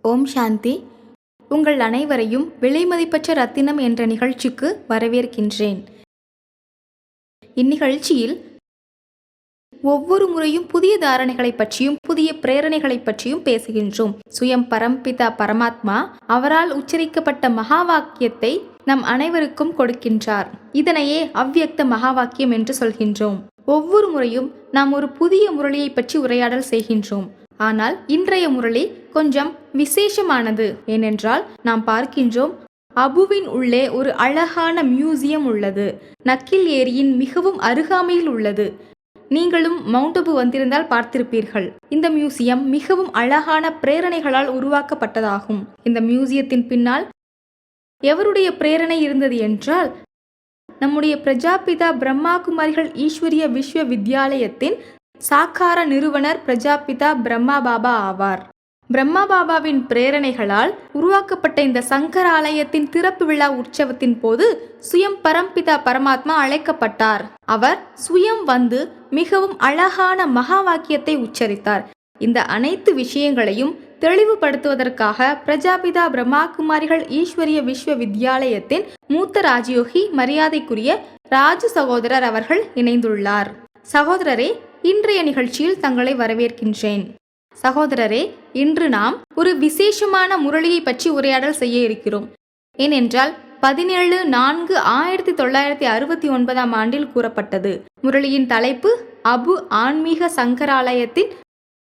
ஓம் சாந்தி. உங்கள் அனைவரையும் விலைமதிப்பற்ற ரத்தினம் என்ற நிகழ்ச்சிக்கு வரவேற்கின்றேன். இந்நிகழ்ச்சியில் ஒவ்வொரு முறையும் புதிய தாரணைகளை பற்றியும் புதிய பிரேரணைகளை பற்றியும் பேசுகின்றோம். சுயம் பரம்பிதா பரமாத்மா அவரால் உச்சரிக்கப்பட்ட மகா வாக்கியத்தை நம் அனைவருக்கும் கொடுக்கின்றார். இதனையே அவ்வியக்த மகா வாக்கியம் என்று சொல்கின்றோம். ஒவ்வொரு முறையும் நாம் ஒரு புதிய முரளியை பற்றி உரையாடல் செய்கின்றோம். ஆனால் இன்றைய முரளி கொஞ்சம் விசேஷமானது. ஏனென்றால் நாம் பார்க்கின்றோம், அபுவின் உள்ளே ஒரு அழகான மியூசியம் உள்ளது. நக்கில் ஏரியின் மிகவும் அருகாமையில் உள்ளது. நீங்களும் மவுண்ட் அபு வந்திருந்தால் பார்த்திருப்பீர்கள். இந்த மியூசியம் மிகவும் அழகான பிரேரணைகளால் உருவாக்கப்பட்டதாகும். இந்த மியூசியத்தின் பின்னால் எவருடைய பிரேரணை இருந்தது என்றால், நம்முடைய பிரஜாபிதா பிரம்மா குமாரிகள் ஈஸ்வரிய விஸ்வ வித்யாலயத்தின் சாக்கார நிறுவனர் பிரஜாபிதா பிரம்மா பாபா ஆவார். பிரம்மா பாபாவின் பிரேரணைகளால் உருவாக்கப்பட்ட இந்த சங்கராலயத்தின் திறப்பு விழா உற்சவத்தின் போது சுயம் பரம்பிதா பரமாத்மா அழைக்கப்பட்டார். அவர் சுயம் வந்து மிகவும் அழகான மகா வாக்கியத்தை உச்சரித்தார். இந்த அனைத்து விஷயங்களையும் தெளிவுபடுத்துவதற்காக பிரஜாபிதா பிரம்மா குமாரிகள் ஈஸ்வரிய விஸ்வ வித்யாலயத்தின் மூத்த ராஜயோகி மரியாதைக்குரிய ராஜு சகோதரர் அவர்கள் இணைந்துள்ளார். சகோதரரே, இன்றைய நிகழ்ச்சியில் தங்களை வரவேற்கின்றேன். சகோதரரே, இன்று நாம் ஒரு விசேஷமான முரளியை பற்றி உரையாடல் செய்ய இருக்கிறோம். ஏனென்றால் 17/4/1969 ஆண்டில் கூறப்பட்டது. முரளியின் தலைப்பு அபு ஆன்மீக சங்கராலயத்தின்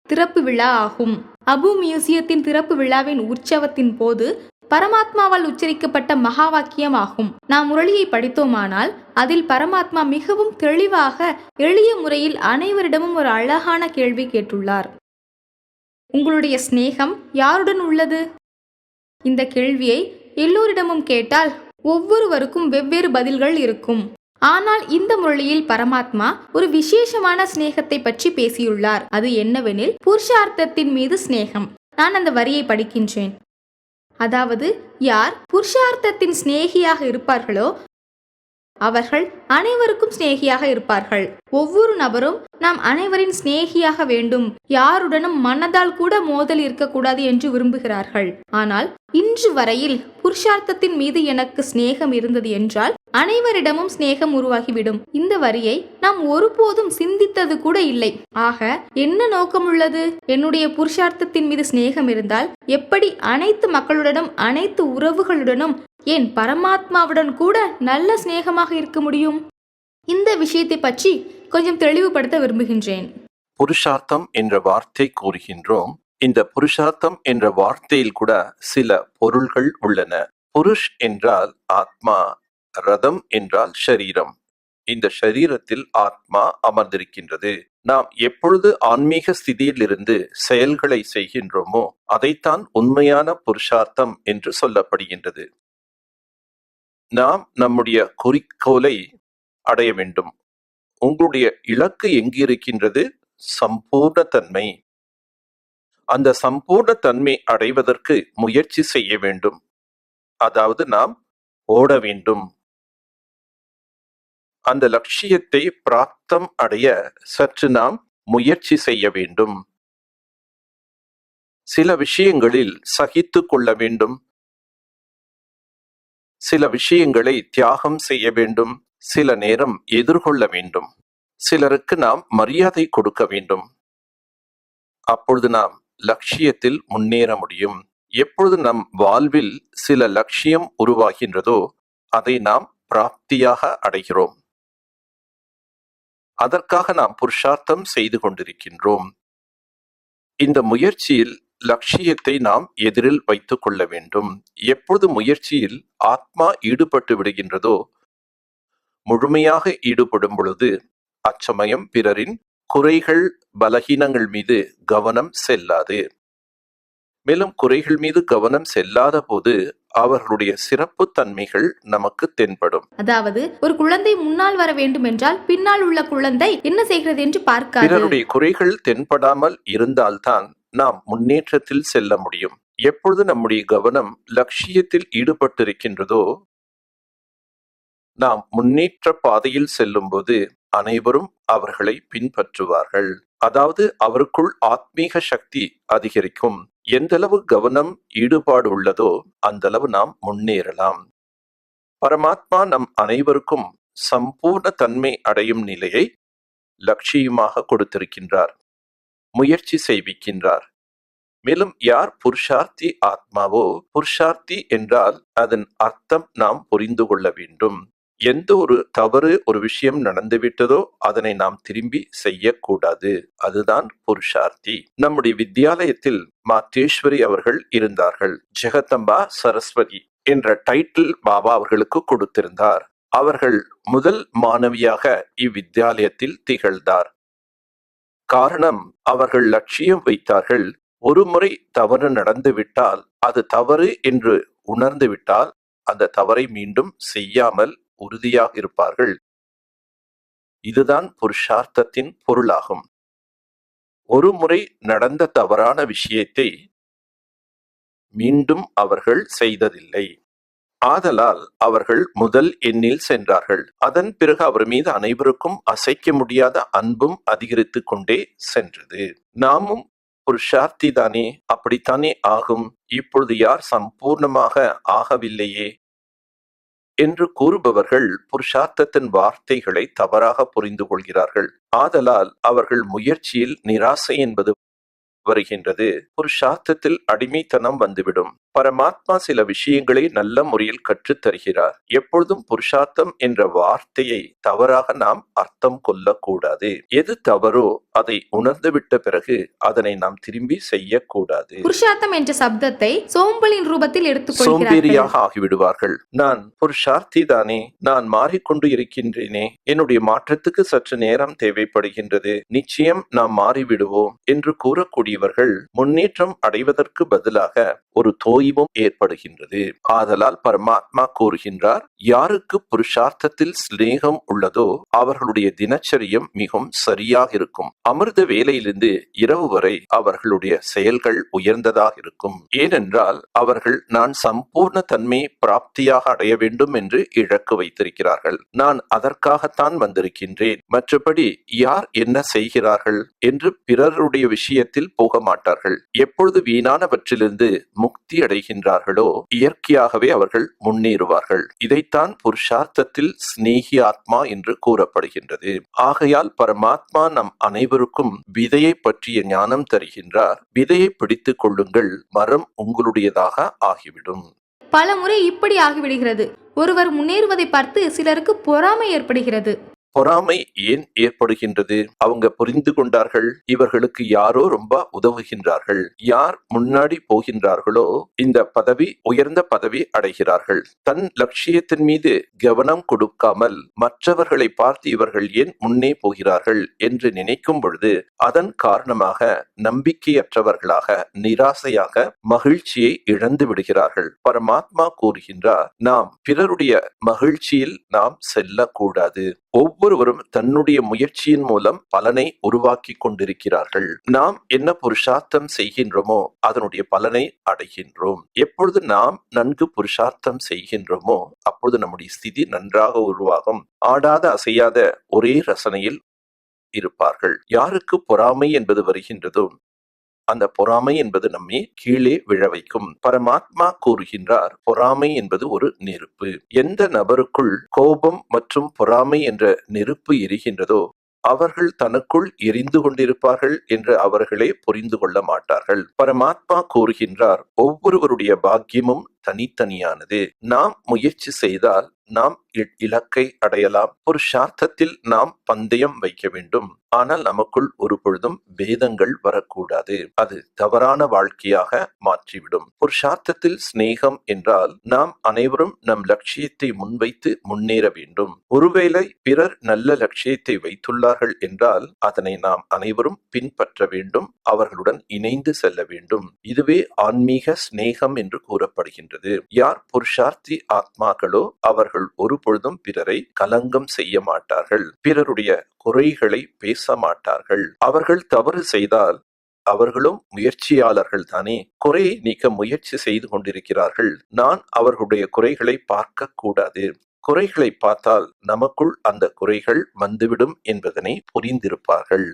திறப்பு விழா ஆகும். அபு மியூசியத்தின் திறப்பு விழாவின் உற்சவத்தின் போது பரமாத்மாவால் உச்சரிக்கப்பட்ட மகா வாக்கியம் ஆகும். நாம் முரளியை படித்தோமானால் அதில் பரமாத்மா மிகவும் தெளிவாக எளிய முறையில் அனைவரிடமும் ஒரு அழகான கேள்வி கேட்டுள்ளார். உங்களுடைய சிநேகம் யாருடன் உள்ளது? இந்த கேள்வியை எல்லோரிடமும் கேட்டால் ஒவ்வொருவருக்கும் வெவ்வேறு பதில்கள் இருக்கும். ஆனால் இந்த முரளியில் பரமாத்மா ஒரு விசேஷமான சிநேகத்தை பற்றி பேசியுள்ளார். அது என்னவெனில் புருஷார்த்தத்தின் மீது சிநேகம். நான் அந்த வரியை படிக்கின்றேன். அதாவது, யார் புருஷார்த்தத்தின் சிநேகியாக இருப்பார்களோ அவர்கள் அனைவருக்கும் சிநேகியாக இருப்பார்கள். ஒவ்வொரு நபரும் நாம் அனைவரின் சிநேகியாக வேண்டும், யாருடனும் மனதால் கூட மோதல் இருக்கக்கூடாது என்று விரும்புகிறார்கள். ஆனால் இன்று வரையில் புருஷார்த்தத்தின் மீது எனக்கு சிநேகம் இருந்தது என்றால் அனைவரிடமும் சிநேகம் உருவாகிவிடும். இந்த வரியை நாம் ஒருபோதும் சிந்தித்தது கூட இல்லை. ஆக என்ன நோக்கம் உள்ளது? என்னுடைய புருஷார்த்தத்தின் மீது சிநேகம் இருந்தால் எப்படி அனைத்து மக்களுடனும் அனைத்து உறவுகளுடனும் ஏன் பரமாத்மாவுடன் கூட நல்ல சிநேகமாக இருக்க முடியும்? இந்த விஷயத்தை பற்றி கொஞ்சம் தெளிவுபடுத்த விரும்புகின்றேன். புருஷார்த்தம் என்ற வார்த்தை கூறுகின்றோம். இந்த புருஷார்த்தம் என்ற வார்த்தையில் கூட சில பொருள்கள் உள்ளன. புருஷ் என்றால் ஆத்மா, ரதம் என்றால் ஷரீரம். இந்த ஷரீரத்தில் ஆத்மா அமர்ந்திருக்கின்றது. நாம் எப்பொழுது ஆன்மீக ஸ்திதியில் இருந்து செயல்களை செய்கின்றோமோ அதைத்தான் உண்மையான புருஷார்த்தம் என்று சொல்லப்படுகின்றது. நாம் நம்முடைய குறிக்கோளை அடைய வேண்டும். உங்களுடைய இலக்கு எங்கு இருக்கின்றது? சம்பூர்ண தன்மை. அந்த சம்பூர்ண தன்மை அடைவதற்கு முயற்சி செய்ய வேண்டும். அதாவது நாம் ஓட வேண்டும். அந்த லட்சியத்தை பிராப்தம் அடைய சற்று நாம் முயற்சி செய்ய வேண்டும். சில விஷயங்களில் சகித்து கொள்ள வேண்டும். சில விஷயங்களை தியாகம் செய்ய வேண்டும். சில நேரம் எதிர்கொள்ள வேண்டும். சிலருக்கு நாம் மரியாதை கொடுக்க வேண்டும். அப்பொழுது நாம் லட்சியத்தில் முன்னேற முடியும். எப்பொழுது நம் வாழ்வில் சில லட்சியம் உருவாகின்றதோ அதை நாம் பிராப்தியாக அடைகிறோம். அதற்காக நாம் புருஷார்த்தம் செய்து கொண்டிருக்கின்றோம். இந்த முயற்சியில் லட்சியத்தை நாம் எதிரில் வைத்துக் கொள்ள வேண்டும். எப்பொழுது முயற்சியில் ஆத்மா ஈடுபட்டு விடுகின்றதோ, முழுமையாக ஈடுபடும் பொழுது அச்சமயம் பிறரின் குறைகள் பலகீனங்கள் மீது கவனம் செல்லாது. மேலும் குறைகள் மீது கவனம் செல்லாத போது அவர்களுடைய சிறப்பு தன்மைகள் நமக்கு தென்படும். அதாவது, ஒரு குழந்தை முன்னால் வர வேண்டும் என்றால் பின்னால் உள்ள குழந்தை என்ன செய்கிறது என்று பார்க்காது. பிறருடைய குறைகள் தென்படாமல் இருந்தால்தான் நாம் முன்னேற்றத்தில் செல்ல முடியும். எப்பொழுது நம்முடைய கவனம் லட்சியத்தில் ஈடுபட்டிருக்கின்றதோ நாம் முன்னேற்ற பாதையில் செல்லும்போது அனைவரும் அவர்களை பின்பற்றுவார்கள். அதாவது அவருக்குள் ஆத்மீக சக்தி அதிகரிக்கும். எந்தளவு கவனம், ஈடுபாடு உள்ளதோ அந்தளவு நாம் முன்னேறலாம். பரமாத்மா நம் அனைவருக்கும் சம்பூர்ண தன்மை அடையும் நிலையை லட்சியமாக கொடுத்திருக்கின்றார், முயற்சி செய்விக்கின்றார். மேலும் யார் புருஷார்த்தி ஆத்மாவோ, புருஷார்த்தி என்றால் அதன் அர்த்தம் நாம் புரிந்து கொள்ள வேண்டும். எந்த ஒரு தவறு ஒரு விஷயம் நடந்துவிட்டதோ அதனை நாம் திரும்பி செய்யக்கூடாது. அதுதான் புருஷார்த்தி. நம்முடைய வித்யாலயத்தில் மாத்தேஸ்வரி அவர்கள் இருந்தார்கள். ஜெகதம்பா சரஸ்வதி என்ற டைட்டில் பாபா அவர்களுக்கு கொடுத்திருந்தார். அவர்கள் முதல் மாணவியாக இவ்வித்யாலயத்தில் திகழ்ந்தார். காரணம், அவர்கள் லட்சியம் வைத்தார்கள், ஒரு முறை தவறு நடந்துவிட்டால், அது தவறு என்று உணர்ந்துவிட்டால் அந்த தவறை மீண்டும் செய்யாமல் உறுதியாக இருப்பார்கள். இதுதான் புருஷார்த்தத்தின் பொருளாகும். ஒரு முறை நடந்த தவறான விஷயத்தை மீண்டும் அவர்கள் செய்ததில்லை. ஆதலால் அவர்கள் முதல் எண்ணில் சென்றார்கள். அதன் பிறகு அவர் மீது அனைவருக்கும் அசைக்க முடியாத அன்பும் அதிகரித்துக் கொண்டே சென்றது. நாமும் புருஷார்த்தி தானே, அப்படித்தானே ஆகும். இப்பொழுது யார் சம்பூர்ணமாக ஆகவில்லையே என்று கூறுபவர்கள் புருஷார்த்தத்தின் வார்த்தைகளை தவறாக புரிந்து கொள்கிறார்கள். ஆதலால் அவர்கள் முயற்சியில் நிராசை என்பது வருகின்றது. புருஷார்த்தத்தில் அடிமைத்தனம் வந்துவிடும். பரமாத்மா சில விஷயங்களை நல்ல முறையில் கற்றுத் தருகிறார். எப்பொழுதும் புருஷார்த்தம் என்ற வார்த்தையை தவறாக நாம் அர்த்தம் கொள்ளக்கூடாது. எது தவறோ அதை உணர்ந்துவிட்ட பிறகு அதனை நாம் திரும்பி செய்யக்கூடாது. புருஷார்த்தம் என்ற சப்தத்தை சோம்பலின் ரூபத்தில் சோம்பேறியாக ஆகிவிடுவார்கள். நான் புருஷார்த்தி தானே, நான் மாறிக்கொண்டு இருக்கின்றேனே, என்னுடைய மாற்றத்துக்கு சற்று நேரம் தேவைப்படுகின்றது, நிச்சயம் நாம் மாறிவிடுவோம் என்று கூறக்கூடியவர்கள் முன்னேற்றம் அடைவதற்கு பதிலாக ஒரு தோய்வும் ஏற்படுகின்றது. ஆதலால் பரமாத்மா கூறுகின்றார், யாருக்கு புருஷார்த்தத்தில் சிநேகம் உள்ளதோ அவர்களுடைய தினச்சரியம் மிகவும் சரியாக இருக்கும். அமிர்த வேலையிலிருந்து இரவு வரை அவர்களுடைய செயல்கள் உயர்ந்ததாக இருக்கும். ஏனென்றால் அவர்கள் நான் சம்பூர்ண தன்மை பிராப்தியாக அடைய வேண்டும் என்று இலக்கு வைத்திருக்கிறார்கள். நான் அதற்காகத்தான் வந்திருக்கின்றேன், மற்றபடி யார் என்ன செய்கிறார்கள் என்று பிறருடைய விஷயத்தில் போக மாட்டார்கள். எப்பொழுது வீணானவற்றிலிருந்து முக்தி அடைகின்றார்களோ இயற்கையாகவே அவர்கள் முன்னேறுவார்கள். இதைத்தான் புருஷார்த்தத்தில் ஸ்நேகி ஆத்மா என்று கூறப்படுகின்றது. ஆகையால் பரமாத்மா நம் அனைவருக்கும் விதையை பற்றிய ஞானம் தருகின்றார். விதையை பிடித்துக் கொள்ளுங்கள், மரம் உங்களுடையதாக ஆகிவிடும். பல முறை இப்படி ஆகிவிடுகிறது. ஒருவர் முன்னேறுவதை பார்த்து சிலருக்கு பொறாமை ஏற்படுகிறது. பொறாமை ஏன் ஏற்படுகின்றது? அவங்க புரிந்து கொண்டார்கள், இவர்களுக்கு யாரோ ரொம்ப உதவுகின்றார்கள், யார் முன்னாடி போகின்றார்களோ இந்த பதவி, உயர்ந்த பதவி அடைகிறார்கள். தன் லட்சியத்தின் மீது கவனம் கொடுக்காமல் மற்றவர்களை பார்த்து இவர்கள் ஏன் முன்னே போகிறார்கள் என்று நினைக்கும் பொழுது அதன் காரணமாக நம்பிக்கையற்றவர்களாக, நிராசையாக, மகிழ்ச்சியை இழந்து விடுகிறார்கள். பரமாத்மா கூறுகின்றார், நாம் பிறருடைய மகிழ்ச்சியில் நாம் செல்லக்கூடாது. ஒவ்வொருவரும் தன்னுடைய முயற்சியின் மூலம் பலனை உருவாக்கி கொண்டிருக்கிறார்கள். நாம் என்ன புருஷார்த்தம் செய்கின்றோமோ அதனுடைய பலனை அடைகின்றோம். எப்பொழுது நாம் நன்கு புருஷார்த்தம் செய்கின்றோமோ அப்பொழுது நம்முடைய ஸ்திதி நன்றாக உருவாகும். ஆடாத அசையாத ஒரே ரசனையில் இருப்பார்கள். யாருக்கு பொறாமை என்பது வருகின்றதோ அந்த பொறாமை என்பது நம்மை கீழே விழ வைக்கும். பரமாத்மா கூறுகின்றார், பொறாமை என்பது ஒரு நெருப்பு. எந்த நபருக்குள் கோபம் மற்றும் பொறாமை என்ற நெருப்பு எரிகின்றதோ அவர்கள் தனக்குள் எரிந்து கொண்டிருப்பார்கள் என்று அவர்களே புரிந்து கொள்ள மாட்டார்கள். பரமாத்மா கூறுகின்றார், ஒவ்வொருவருடைய பாக்கியமும் தனித்தனியானது. நாம் முயற்சி செய்தால் நாம் இலக்கை அடையலாம். புருஷார்த்தத்தில் நாம் பந்தயம் வைக்க வேண்டும். ஆனால் நமக்குள் ஒரு பொழுதும் பேதங்கள் வரக்கூடாது. அது தவறான வாழ்க்கையாக மாற்றிவிடும். புருஷார்த்தத்தில் சிநேகம் என்றால் நாம் அனைவரும் நம் லட்சியத்தை முன்வைத்து முன்னேற வேண்டும். ஒருவேளை பிறர் நல்ல லட்சியத்தை வைத்துள்ளார்கள் என்றால் அதனை நாம் அனைவரும் பின்பற்ற வேண்டும், அவர்களுடன் இணைந்து செல்ல வேண்டும். இதுவே ஆன்மீக சிநேகம் என்று கூறப்படுகின்றது. யார் புருஷார்த்தி ஆத்மாக்களோ அவர்கள் ஒரு பொழுதும் பிறரை கலங்கம் செய்ய மாட்டார்கள், பிறருடைய குறைகளை பேச மாட்டார்கள். அவர்கள் தவறு செய்தால் அவர்களும் முயற்சியாளர்கள் தானே, குறையை நீக்க முயற்சி செய்து கொண்டிருக்கிறார்கள். நான் அவர்களுடைய குறைகளை பார்க்க கூடாது, குறைகளை பார்த்தால் நமக்குள் அந்த குறைகள் வந்துவிடும் என்பதனை புரிந்திருப்பார்கள்.